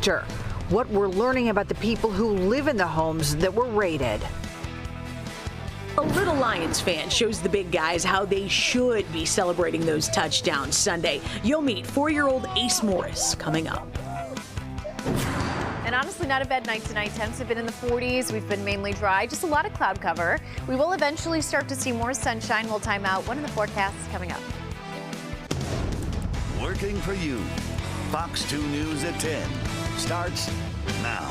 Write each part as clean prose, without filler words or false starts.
Inkster. What we're learning about the people who live in the homes that were raided. A little Lions fan shows the big guys how they should be celebrating those touchdowns Sunday. You'll meet 4-year-old Ace Morris coming up. And honestly, not a bad night tonight. Temps have been in the 40s. We've been mainly dry, just a lot of cloud cover. We will eventually start to see more sunshine. We'll time out one of the forecasts coming up. Working for you. Fox 2 News at 10 starts now.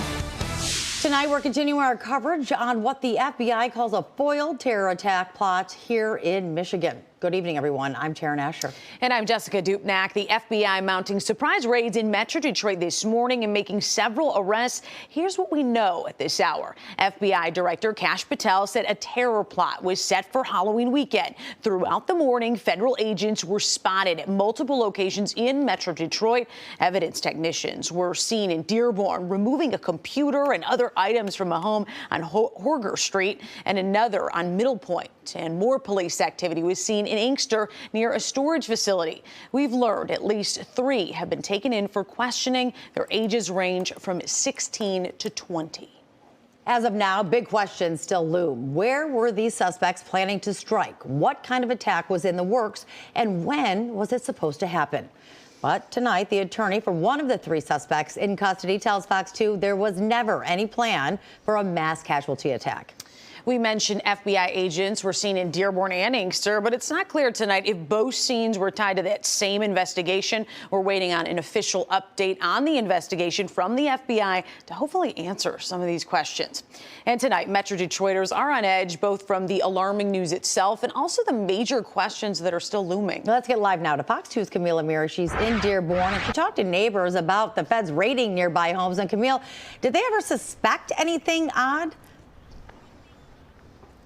Tonight, we're continuing our coverage on what the FBI calls a foiled terror attack plot here in Michigan. Good evening, everyone. I'm Taryn Asher. And I'm Jessica Dupnack. The FBI mounting surprise raids in Metro Detroit this morning and making several arrests. Here's what we know at this hour. FBI Director Kash Patel said a terror plot was set for Halloween weekend. Throughout the morning, federal agents were spotted at multiple locations in Metro Detroit. Evidence technicians were seen in Dearborn removing a computer and other items from a home on Horger Street and another on Middle Point. And more police activity was seen in Inkster near a storage facility. We've learned at least 3 have been taken in for questioning. Their ages range from 16 to 20. As of now, big questions still loom. Where were these suspects planning to strike? What kind of attack was in the works? And when was it supposed to happen? But tonight, the attorney for one of the 3 suspects in custody tells Fox 2 there was never any plan for a mass casualty attack. We mentioned FBI agents were seen in Dearborn and Inkster, but it's not clear tonight if both scenes were tied to that same investigation. We're waiting on an official update on the investigation from the FBI to hopefully answer some of these questions. And tonight, Metro Detroiters are on edge, both from the alarming news itself and also the major questions that are still looming. Let's get live now to Fox 2's Camille Amiri. She's in Dearborn, and she talked to neighbors about the feds raiding nearby homes. And Camille, did they ever suspect anything odd?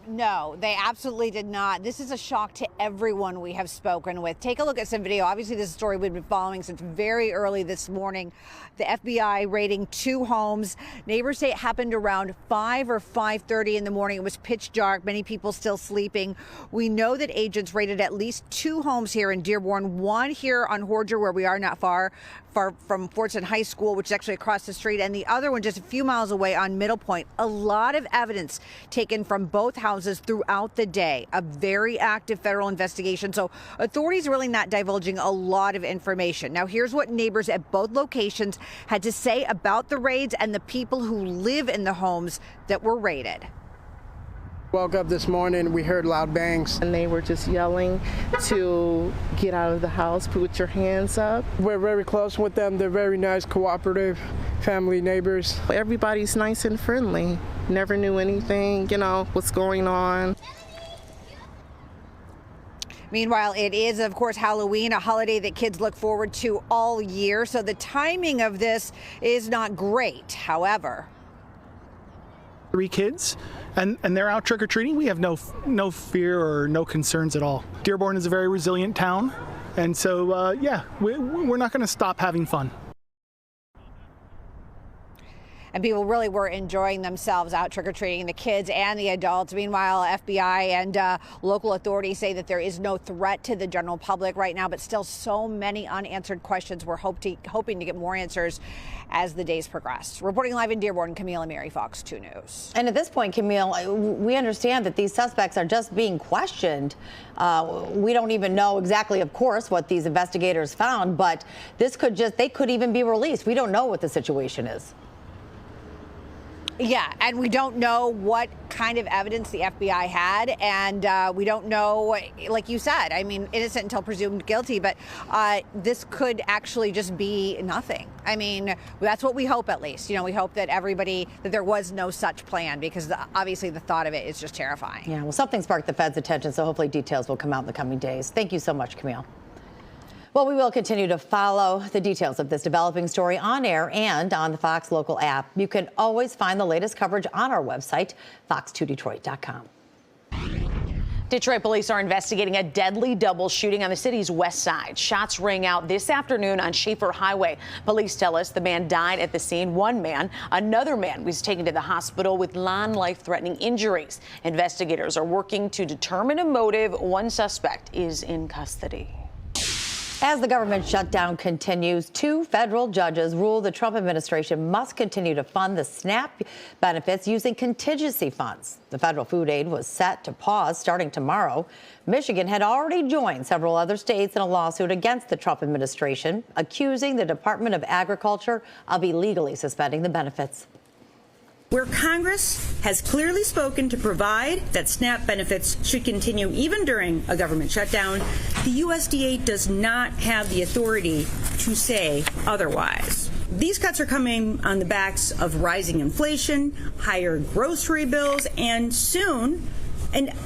No, they absolutely did not. This is a shock to everyone we have spoken with. Take a look at some video. Obviously, this is a story we've been following since very early this morning. The FBI raiding 2 homes. Neighbors say it happened around 5 or 5:30 in the morning. It was pitch dark, many people still sleeping. We know that agents raided at least 2 homes here in Dearborn, one here on Horger, where we are not far from Fortson High School, which is actually across the street, and the other one just a few miles away on Middle Point. A lot of evidence taken from both houses throughout the day. A very active federal investigation. So authorities really not divulging a lot of information. Now, here's what neighbors at both locations had to say about the raids and the people who live in the homes that were raided. Woke up this morning, we heard loud bangs. And they were just yelling to get out of the house, put your hands up. We're very close with them. They're very nice, cooperative, family, neighbors. Everybody's nice and friendly. Never knew anything, what's going on. Meanwhile, it is, of course, Halloween, a holiday that kids look forward to all year. So the timing of this is not great. However, 3 kids, and they're out trick-or-treating. We have no fear or no concerns at all. Dearborn is a very resilient town, and so, we're not going to stop having fun. and people really were enjoying themselves out trick-or-treating, the kids and the adults. Meanwhile, FBI and local authorities say that there is no threat to the general public right now, but still so many unanswered questions. We're hoping to get more answers as the days progress. Reporting live in Dearborn, Camille Amiri, Fox 2 News. And at this point, Camille, we understand that these suspects are just being questioned. We don't even know exactly, of course, what these investigators found, but they could even be released. We don't know what the situation is. Yeah, and we don't know what kind of evidence the FBI had, and we don't know, like you said, I mean, innocent until presumed guilty, but this could actually just be nothing. I mean, that's what we hope, at least. You know, we hope that that there was no such plan, because obviously the thought of it is just terrifying. Yeah, well, something sparked the Fed's attention, so hopefully details will come out in the coming days. Thank you so much, Camille. Well, we will continue to follow the details of this developing story on air and on the Fox local app. You can always find the latest coverage on our website, fox2detroit.com. Detroit police are investigating a deadly double shooting on the city's west side. Shots rang out this afternoon on Schaefer Highway. Police tell us the man died at the scene. Another man was taken to the hospital with non-life-threatening injuries. Investigators are working to determine a motive. One suspect is in custody. As the government shutdown continues, 2 federal judges ruled the Trump administration must continue to fund the SNAP benefits using contingency funds. The federal food aid was set to pause starting tomorrow. Michigan had already joined several other states in a lawsuit against the Trump administration, accusing the Department of Agriculture of illegally suspending the benefits. Where Congress has clearly spoken to provide that SNAP benefits should continue even during a government shutdown, the USDA does not have the authority to say otherwise. These cuts are coming on the backs of rising inflation, higher grocery bills, and soon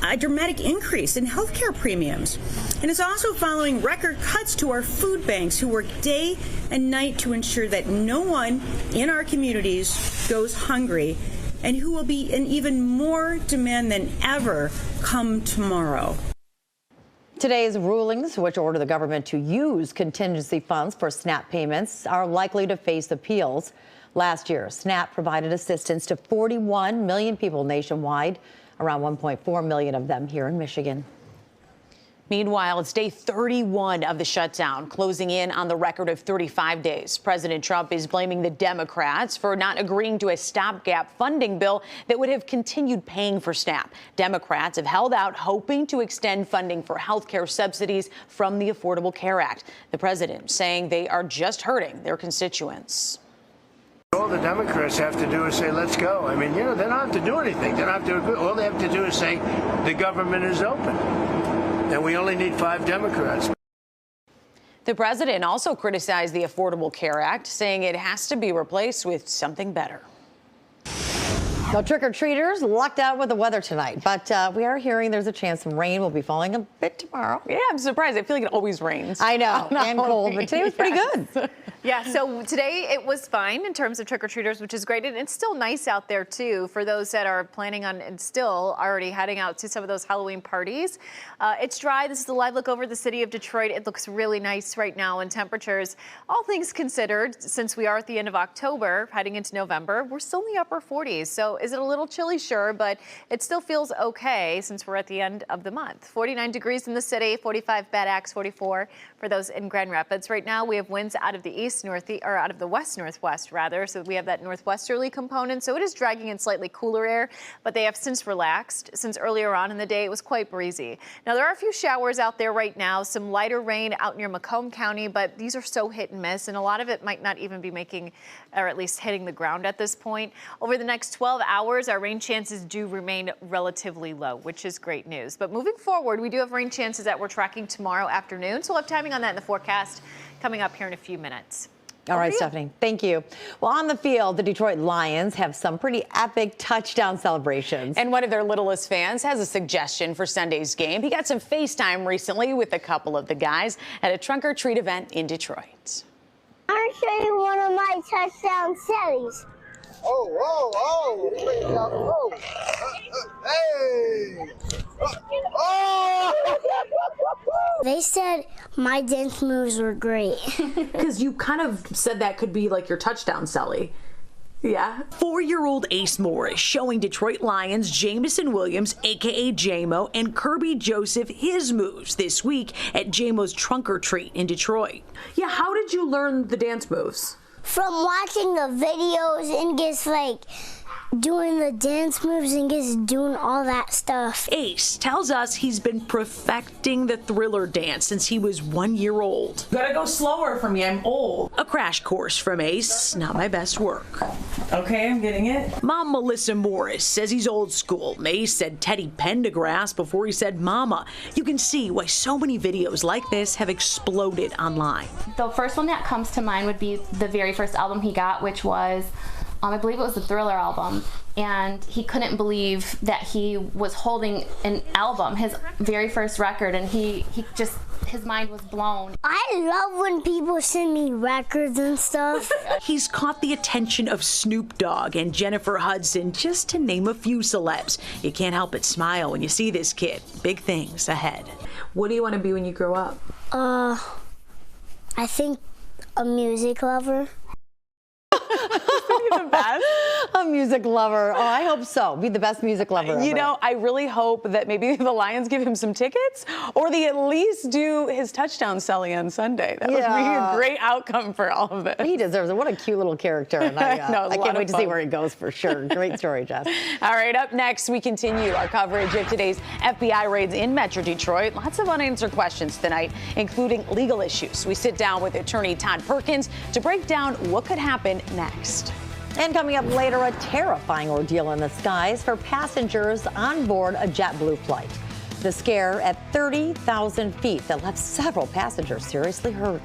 a dramatic increase in health care premiums. And it's also following record cuts to our food banks, who work day and night to ensure that no one in our communities goes hungry, and who will be in even more demand than ever come tomorrow. Today's rulings, which order the government to use contingency funds for SNAP payments, are likely to face appeals. Last year, SNAP provided assistance to 41 million people nationwide, around 1.4 million of them here in Michigan. Meanwhile, it's day 31 of the shutdown, closing in on the record of 35 days. President Trump is blaming the Democrats for not agreeing to a stopgap funding bill that would have continued paying for SNAP. Democrats have held out, hoping to extend funding for health care subsidies from the Affordable Care Act. The president saying they are just hurting their constituents. All the Democrats have to do is say, let's go. I mean, they don't have to do anything. They don't have to agree. All they have to do is say, the government is open. And we only need 5 Democrats. The president also criticized the Affordable Care Act, saying it has to be replaced with something better. Well, trick-or-treaters lucked out with the weather tonight, but we are hearing there's a chance some rain will be falling a bit tomorrow. Yeah, I'm surprised. I feel like it always rains. I know, and cold, but today was pretty good. Yeah, so today it was fine in terms of trick-or-treaters, which is great. And it's still nice out there, too, for those that are planning on and still already heading out to some of those Halloween parties. It's dry. This is a live look over the city of Detroit. It looks really nice right now, and temperatures, all things considered, since we are at the end of October, heading into November, we're still in the upper 40s. So is it a little chilly? Sure, but it still feels okay since we're at the end of the month. 49 degrees in the city, 45 Bad Axe, 44 for those in Grand Rapids. Right now, we have winds out of the east, northeast, or out of the west northwest rather. So we have that northwesterly component. So it is dragging in slightly cooler air, but they have since relaxed. Since earlier on in the day, it was quite breezy. Now there are a few showers out there right now, some lighter rain out near Macomb County, but these are so hit and miss, and a lot of it might not even be making, or at least hitting the ground at this point. Over the next 12 hours, our rain chances do remain relatively low, which is great news. But moving forward, we do have rain chances that we're tracking tomorrow afternoon. So we'll have timing on that in the forecast coming up here in a few minutes. All right, Stephanie, thank you. Well, on the field, the Detroit Lions have some pretty epic touchdown celebrations. And one of their littlest fans has a suggestion for Sunday's game. He got some FaceTime recently with a couple of the guys at a trunk-or-treat event in Detroit. I'll show you one of my touchdown sellies. Hey! They said my dance moves were great. Because you kind of said that could be like your touchdown celly. Yeah. 4-year-old Ace Morris showing Detroit Lions Jamison Williams, a.k.a. J-Mo, and Kirby Joseph his moves this week at J-Mo's Trunk-or-Treat in Detroit. Yeah, how did you learn the dance moves? From watching the videos and just like doing the dance moves and just doing all that stuff. Ace tells us he's been perfecting the Thriller dance since he was 1 year old. Gotta go slower for me, I'm old. A crash course from Ace, not my best work. Okay, I'm getting it. Mom Melissa Morris says he's old school. Ace said Teddy Pendergrass before he said mama. You can see why so many videos like this have exploded online. The first one that comes to mind would be the very first album he got, which was I believe it was the Thriller album, and he couldn't believe that he was holding an album, his very first record, and he just, his mind was blown. I love when people send me records and stuff. He's caught the attention of Snoop Dogg and Jennifer Hudson, just to name a few celebs. You can't help but smile when you see this kid. Big things ahead. What do you want to be when you grow up? I think a music lover. A a music lover. Oh, I hope so. Be the best music lover ever. You know, I really hope that maybe the Lions give him some tickets, or they at least do his touchdown selling on Sunday. That would be a great outcome for all of this. He deserves it. What a cute little character. And I can't wait to see where he goes for sure. Great story, Jess. All right, up next, we continue our coverage of today's FBI raids in Metro Detroit. Lots of unanswered questions tonight, including legal issues. We sit down with attorney Todd Perkins to break down what could happen next. And coming up later, a terrifying ordeal in the skies for passengers on board a JetBlue flight. The scare at 30,000 feet that left several passengers seriously hurt.